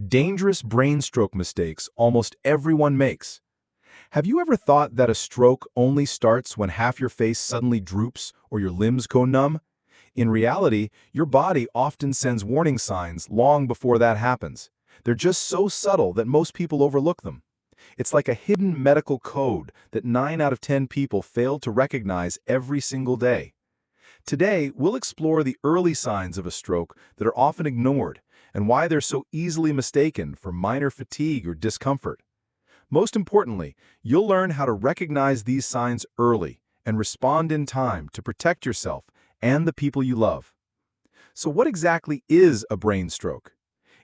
Dangerous brain stroke mistakes almost everyone makes. Have you ever thought that a stroke only starts when half your face suddenly droops or your limbs go numb? In reality, your body often sends warning signs long before that happens. They're just so subtle that most people overlook them. It's like a hidden medical code that 9 out of 10 people fail to recognize every single day. Today, we'll explore the early signs of a stroke that are often ignored and why they're so easily mistaken for minor fatigue or discomfort. Most importantly, you'll learn how to recognize these signs early and respond in time to protect yourself and the people you love. So what exactly is a brain stroke?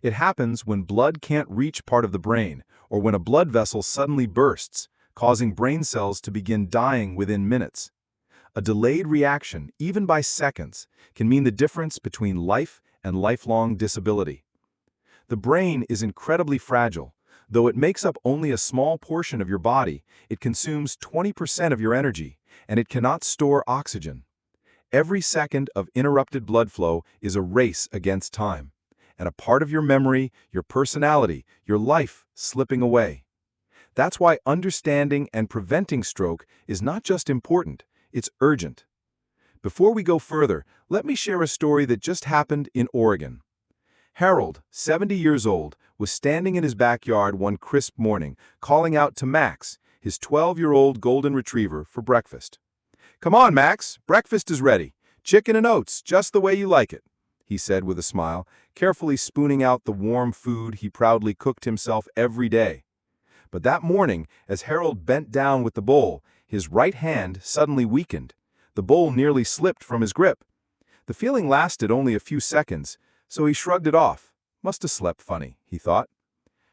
It happens when blood can't reach part of the brain or when a blood vessel suddenly bursts, causing brain cells to begin dying within minutes. A delayed reaction, even by seconds, can mean the difference between life and lifelong disability. The brain is incredibly fragile. Though it makes up only a small portion of your body, it consumes 20% of your energy, and it cannot store oxygen. Every second of interrupted blood flow is a race against time, and a part of your memory, your personality, your life slipping away. That's why understanding and preventing stroke is not just important, it's urgent. Before we go further, let me share a story that just happened in Oregon. Harold, 70 years old, was standing in his backyard one crisp morning, calling out to Max, his 12-year-old golden retriever, for breakfast. "Come on, Max, breakfast is ready. Chicken and oats, just the way you like it," he said with a smile, carefully spooning out the warm food he proudly cooked himself every day. But that morning, as Harold bent down with the bowl, his right hand suddenly weakened. The bowl nearly slipped from his grip. The feeling lasted only a few seconds, so he shrugged it off. Must have slept funny, he thought.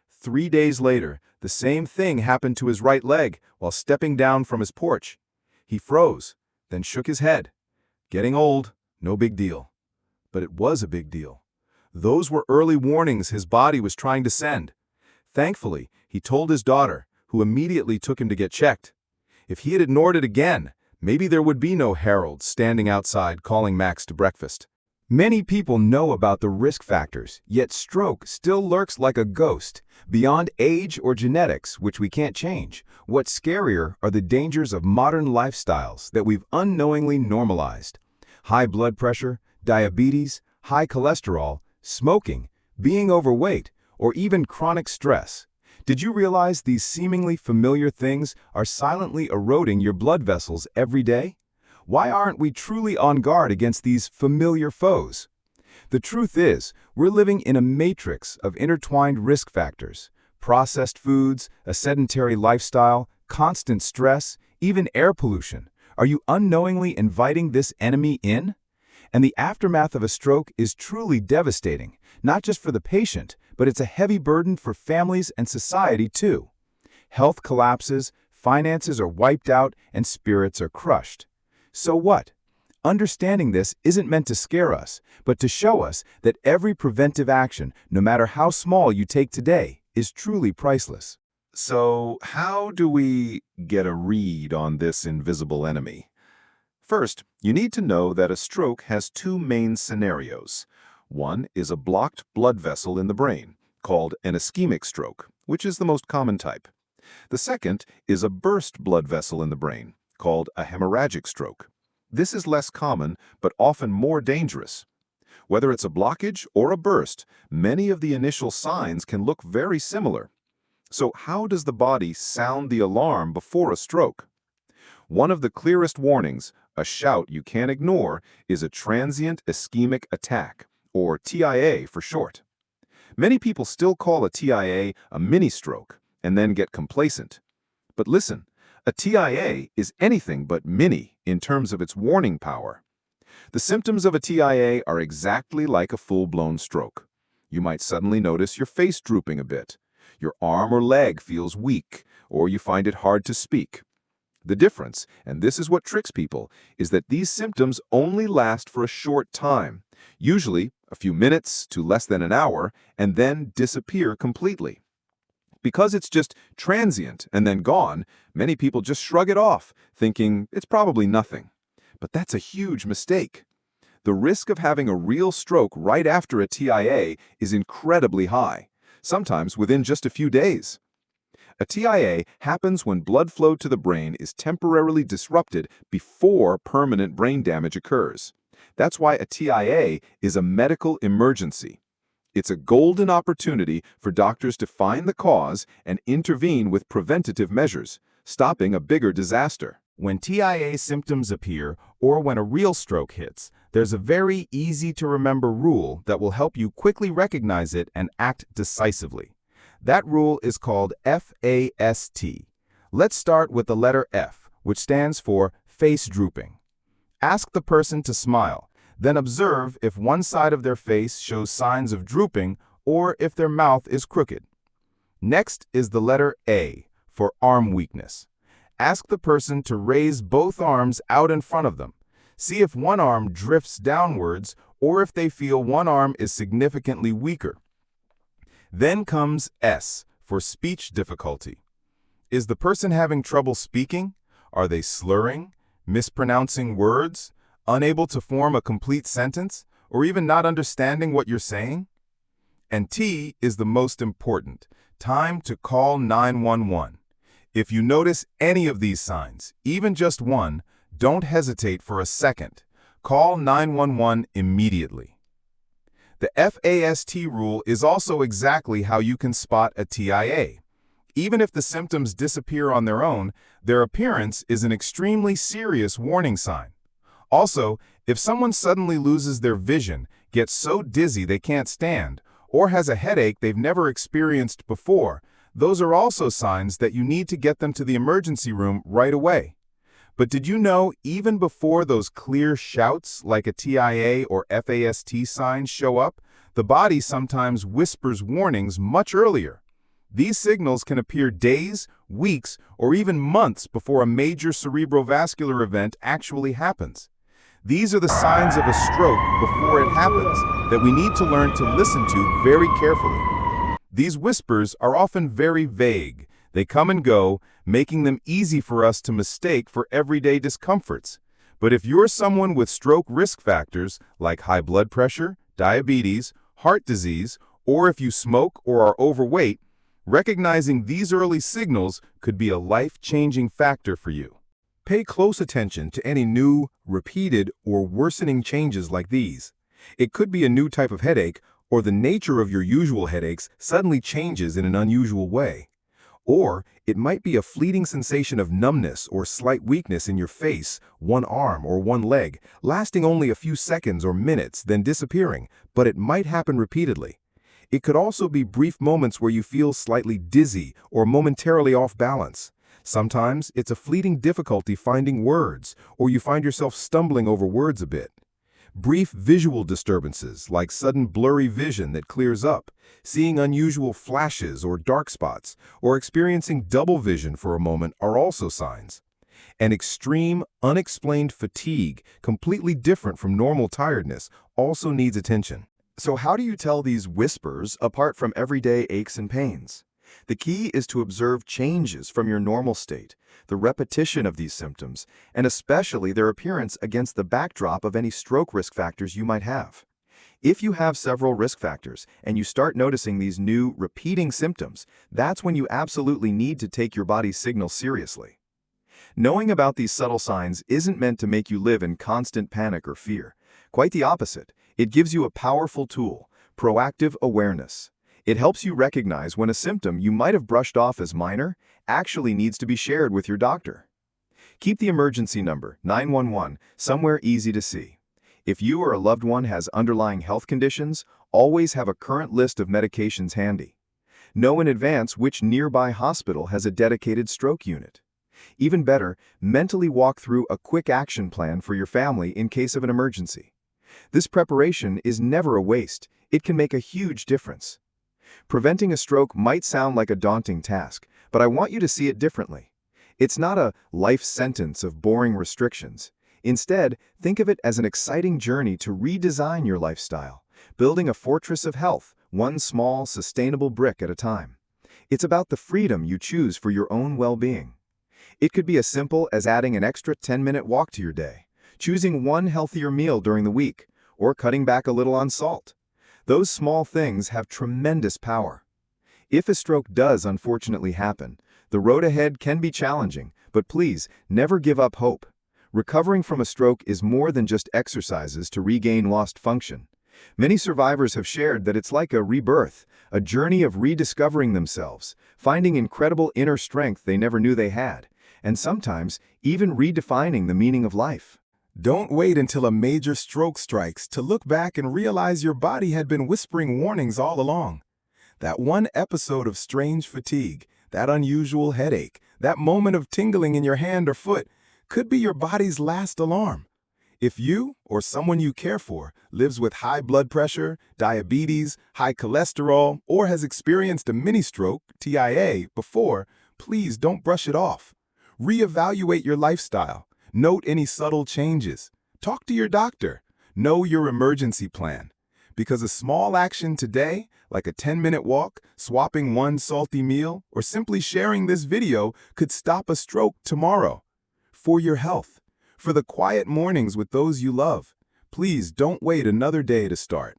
3 days later, the same thing happened to his right leg while stepping down from his porch. He froze, then shook his head. Getting old, no big deal. But it was a big deal. Those were early warnings his body was trying to send. Thankfully, he told his daughter, who immediately took him to get checked. If he had ignored it again, maybe there would be no Harold standing outside calling Max to breakfast. Many people know about the risk factors, yet stroke still lurks like a ghost. Beyond age or genetics, which we can't change, what's scarier are the dangers of modern lifestyles that we've unknowingly normalized. High blood pressure, diabetes, high cholesterol, smoking, being overweight, or even chronic stress. Did you realize these seemingly familiar things are silently eroding your blood vessels every day? Why aren't we truly on guard against these familiar foes? The truth is, we're living in a matrix of intertwined risk factors. Processed foods, a sedentary lifestyle, constant stress, even air pollution. Are you unknowingly inviting this enemy in? And the aftermath of a stroke is truly devastating, not just for the patient, but it's a heavy burden for families and society too. Health collapses, finances are wiped out, and spirits are crushed. So what? Understanding this isn't meant to scare us, but to show us that every preventive action, no matter how small you take today, is truly priceless. So, how do we get a read on this invisible enemy? First, you need to know that a stroke has two main scenarios. One is a blocked blood vessel in the brain, called an ischemic stroke, which is the most common type. The second is a burst blood vessel in the brain, called a hemorrhagic stroke. This is less common, but often more dangerous. Whether it's a blockage or a burst, many of the initial signs can look very similar. So how does the body sound the alarm before a stroke? One of the clearest warnings, a shout you can't ignore, is a transient ischemic attack, or TIA for short. Many people still call a TIA a mini-stroke and then get complacent. But listen, a TIA is anything but mini in terms of its warning power. The symptoms of a TIA are exactly like a full-blown stroke. You might suddenly notice your face drooping a bit, your arm or leg feels weak, or you find it hard to speak. The difference, and this is what tricks people, is that these symptoms only last for a short time, usually a few minutes to less than an hour, and then disappear completely. Because it's just transient and then gone, many people just shrug it off, thinking it's probably nothing. But that's a huge mistake. The risk of having a real stroke right after a TIA is incredibly high. sometimes within just a few days. A TIA happens when blood flow to the brain is temporarily disrupted before permanent brain damage occurs. That's why a TIA is a medical emergency. It's a golden opportunity for doctors to find the cause and intervene with preventative measures, stopping a bigger disaster. When TIA symptoms appear, or when a real stroke hits, there's a very easy-to-remember rule that will help you quickly recognize it and act decisively. That rule is called F.A.S.T. Let's start with the letter F, which stands for face drooping. Ask the person to smile, then observe if one side of their face shows signs of drooping or if their mouth is crooked. Next is the letter A for arm weakness. Ask the person to raise both arms out in front of them. See if one arm drifts downwards or if they feel one arm is significantly weaker. Then comes S for speech difficulty. Is the person having trouble speaking? Are they slurring, mispronouncing words, unable to form a complete sentence, or even not understanding what you're saying? And T is the most important, time to call 911. If you notice any of these signs, even just one, don't hesitate for a second. Call 911 immediately. The F.A.S.T. rule is also exactly how you can spot a TIA. Even if the symptoms disappear on their own, their appearance is an extremely serious warning sign. Also, if someone suddenly loses their vision, gets so dizzy they can't stand, or has a headache they've never experienced before, those are also signs that you need to get them to the emergency room right away. But did you know even before those clear shouts like a TIA or F.A.S.T. signs show up, the body sometimes whispers warnings much earlier? These signals can appear days, weeks, or even months before a major cerebrovascular event actually happens. These are the signs of a stroke before it happens that we need to learn to listen to very carefully. These whispers are often very vague. They come and go, making them easy for us to mistake for everyday discomforts. But if you're someone with stroke risk factors like high blood pressure, diabetes, heart disease, or if you smoke or are overweight, recognizing these early signals could be a life-changing factor for you. Pay close attention to any new, repeated, or worsening changes like these. It could be a new type of headache, or the nature of your usual headaches suddenly changes in an unusual way. Or it might be a fleeting sensation of numbness or slight weakness in your face, one arm or one leg, lasting only a few seconds or minutes, then disappearing, but it might happen repeatedly. It could also be brief moments where you feel slightly dizzy or momentarily off balance. Sometimes it's a fleeting difficulty finding words, or you find yourself stumbling over words a bit. Brief visual disturbances like sudden blurry vision that clears up, seeing unusual flashes or dark spots, or experiencing double vision for a moment are also signs. And extreme, unexplained fatigue, completely different from normal tiredness, also needs attention. So how do you tell these whispers apart from everyday aches and pains? The key is to observe changes from your normal state, the repetition of these symptoms, and especially their appearance against the backdrop of any stroke risk factors you might have. If you have several risk factors and you start noticing these new, repeating symptoms, that's when you absolutely need to take your body's signals seriously. Knowing about these subtle signs isn't meant to make you live in constant panic or fear. Quite the opposite. It gives you a powerful tool, proactive awareness. It helps you recognize when a symptom you might have brushed off as minor actually needs to be shared with your doctor. Keep the emergency number, 911, somewhere easy to see. If you or a loved one has underlying health conditions, always have a current list of medications handy. Know in advance which nearby hospital has a dedicated stroke unit. Even better, mentally walk through a quick action plan for your family in case of an emergency. This preparation is never a waste. It can make a huge difference. Preventing a stroke might sound like a daunting task, but I want you to see it differently. It's not a life sentence of boring restrictions. Instead, think of it as an exciting journey to redesign your lifestyle, building a fortress of health, one small, sustainable brick at a time. It's about the freedom you choose for your own well-being. It could be as simple as adding an extra 10-minute walk to your day, choosing one healthier meal during the week, or cutting back a little on salt. Those small things have tremendous power. If a stroke does unfortunately happen, the road ahead can be challenging, but please never give up hope. Recovering from a stroke is more than just exercises to regain lost function. Many survivors have shared that it's like a rebirth, a journey of rediscovering themselves, finding incredible inner strength they never knew they had, and sometimes even redefining the meaning of life. Don't wait until a major stroke strikes to look back and realize your body had been whispering warnings all along. That one episode of strange fatigue, that unusual headache, that moment of tingling in your hand or foot could be your body's last alarm. If you or someone you care for lives with high blood pressure, diabetes, high cholesterol, or has experienced a mini-stroke, TIA, before, please don't brush it off. Reevaluate your lifestyle. Note any subtle changes. Talk to your doctor. Know your emergency plan. Because a small action today, like a 10-minute walk, swapping one salty meal, or simply sharing this video, could stop a stroke tomorrow. For your health, for the quiet mornings with those you love, please don't wait another day to start.